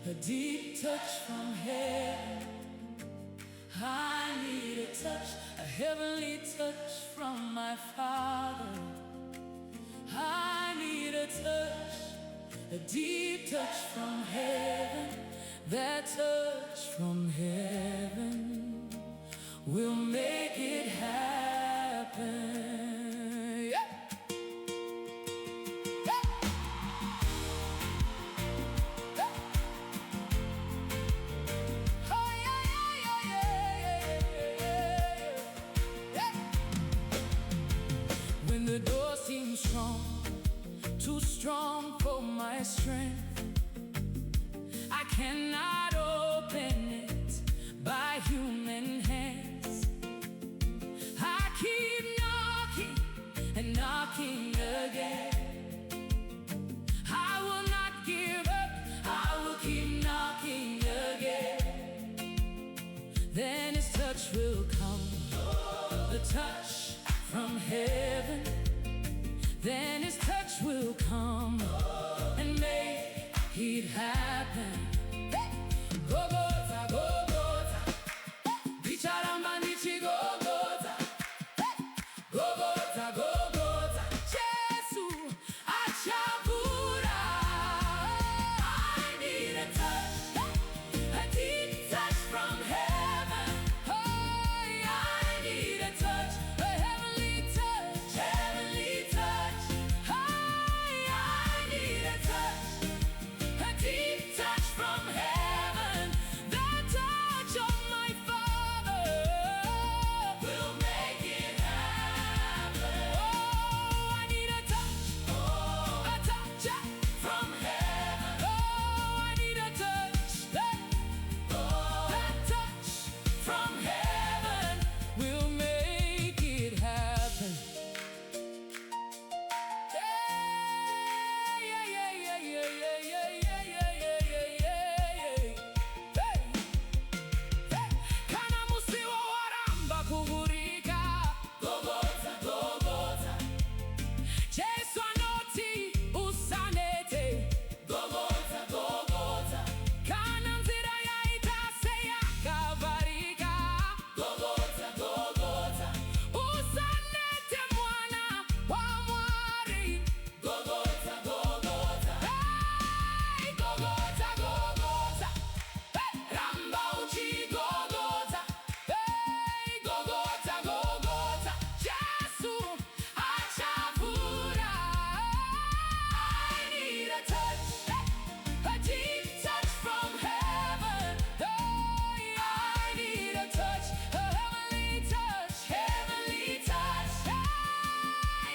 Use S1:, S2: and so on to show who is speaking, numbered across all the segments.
S1: a deep touch from heaven. I need a touch, a heavenly touch from my Father. I need a touch, a deep touch from heaven. That touch from heaven will make it happen. Yeah. When the door seems strong, too strong for my strength, I cannot open it by human hands. I keep knocking and knocking again. I will not give up, I will keep knocking again. Then His touch will come, the touch from heaven. Then His touch will come and make it happen. Gogodza, Gogodza, Bicharamba nichi Gogodza, Gogodza, Gogodza, Jesu achavura. I need a touch, a deep touch from heaven. Oh, I need a touch, a heavenly touch, heavenly touch. I need a touch, a deep touch from heaven. The touch of my Father will make it happen. Oh, I need a touch from heaven. Oh, I need a touch, that touch from heaven will make it happen. Kana musiwo, waramba, kuvhurika. Gogodza, Gogodza. Jesu anoti, usanete. Gogodza, Gogodza. Kana nzira yaita seyakavharika. Gogodza, Gogodza. Usanete mwana wa Mwari. Gogodza, Gogodza. Hey, Gogodza, Gogodza. Hey, ramba uchigogodza. Hey, Gogodza, Gogodza. Jesu achavura. I need a touch, a deep touch from heaven. Oh, I need a touch, a heavenly touch, heavenly touch. I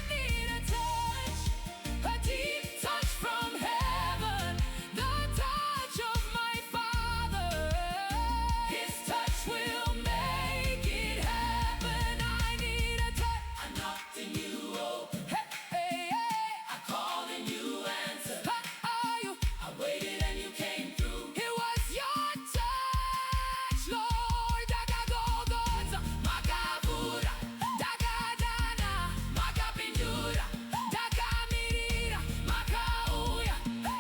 S1: need a touch, a deep touch from heaven. The touch of my Father. His touch will make it happen. I need a touch. I knocked and you opened. Hey, hey, hey. I called and you answered. I waited and you came through. It was your touch, Lord. Daga Gogodza, makavura. Daga dana, makapindura. Daga mirira, makauya.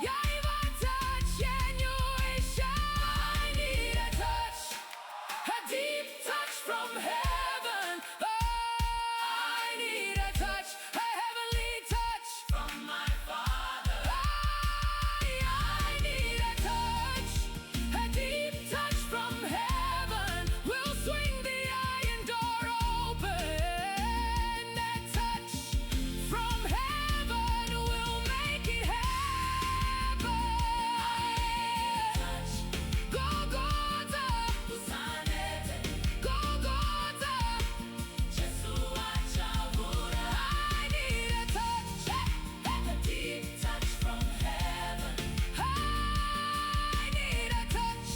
S1: Yaiva touch yenyuisha. I need a touch, a deep touch from heaven. Oh, I need a touch, a heavenly touch from my Father. I need a touch, a deep touch from heaven. We'll swing the iron door open. That touch from heaven will make it happen. Gogodza, usanete. Gogodza, Jesu achavura. I need a touch, a deep touch from heaven. I need a touch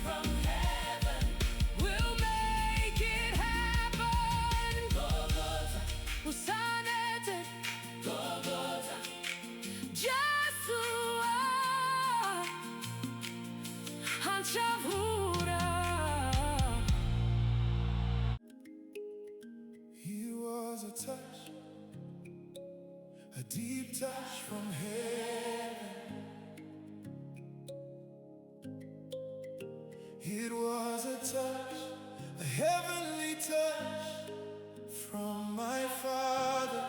S1: from heaven. We'll make it happen. Gogodza, usanete. Gogodza, Jesu achavura. He was a touch, a deep touch from heaven. It was a touch, a heavenly touch from my Father.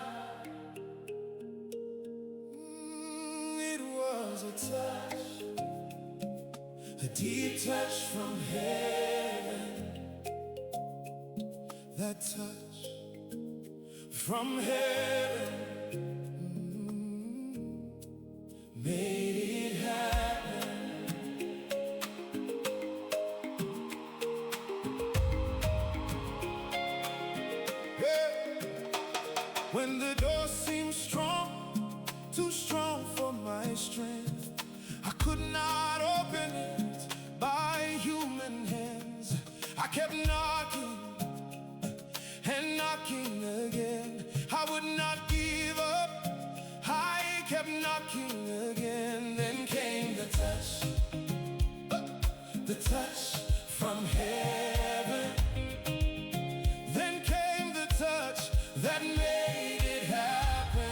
S1: It was a touch, a deep touch from heaven. That touch from heaven made it happen. When the door seemed strong, too strong for my strength, I could not open it by human hands. I kept knocking and knocking again. I would not give up, I kept knocking again. Then came the touch from heaven. Then came the touch that made it happen.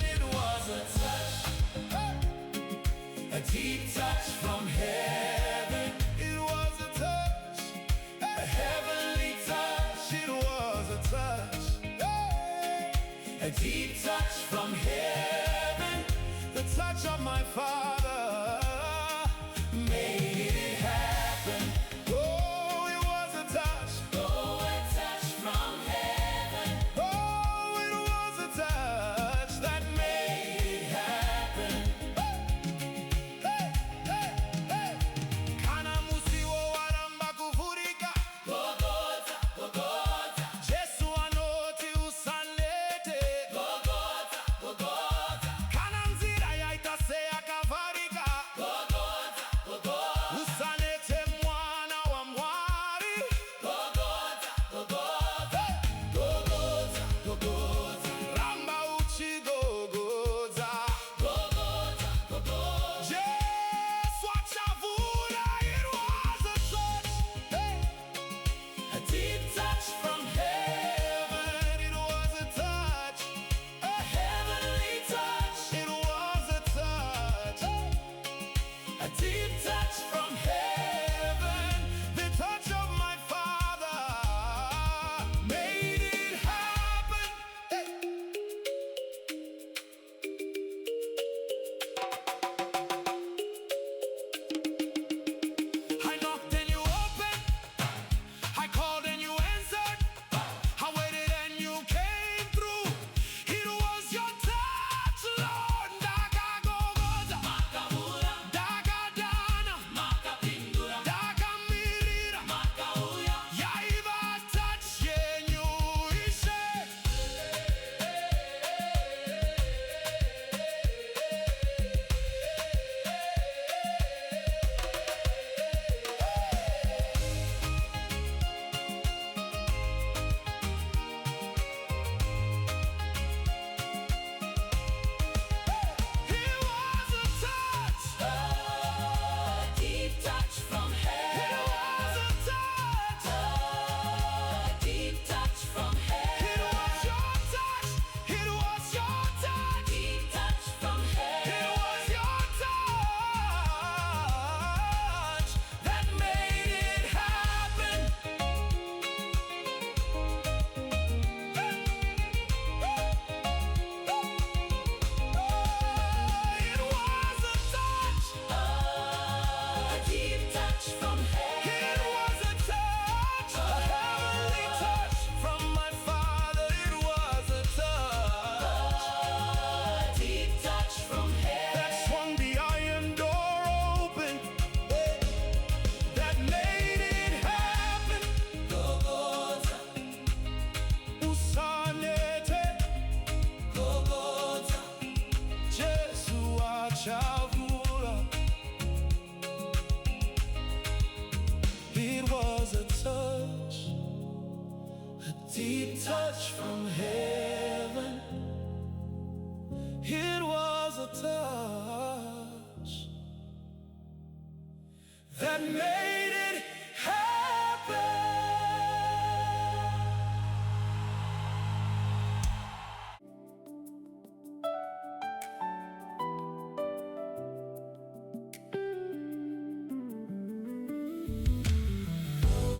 S1: It was a touch, a deep touch from heaven. It was a touch, a heavenly touch. It was a touch, a deep touch from heaven. The touch of my Father made it happen. Oh, it was a touch. Oh, a touch from heaven. Oh, it was a touch that made it happen. Hey, hey, hey. Kana, musiwo, waramba, kuvhurika. Gogodza, Gogodza. Jesu, anoti, usanete. Gogodza, Gogodza. Kana nzira yaita seyakavarika. Gogodza, Gogodza. Usanete mwana wa Mwari. Gogodza, Gogodza. Gogodza, Gogodza. Ramba uchi Gogodza. Gogodza, Gogodza. Jesu achavura. It was a touch, hey, a deep touch from heaven. It was a touch, a heavenly touch. It was a touch, a deep touch from heaven. The touch of my Father made it happen. I knocked and you opened, I called and you answered, I waited and you came through. It was your touch, Lord. Ndakagogodza, ndakadana, ndakamirira, yaiva touch yenyu ishe. It was a touch, a deep touch from heaven. It was a touch, a deep touch from heaven. It was your touch, it was your touch, deep touch from heaven. It was your touch that made it happen. It was a touch, a deep touch from heaven. It was a touch, a heavenly touch from my Father. It was a touch, a deep touch from heaven that swung the iron door open, that made it happen. Gogodza, usanete. Gogodza, Jesu achavura. It was a touch, a deep touch from heaven. It was a touch that made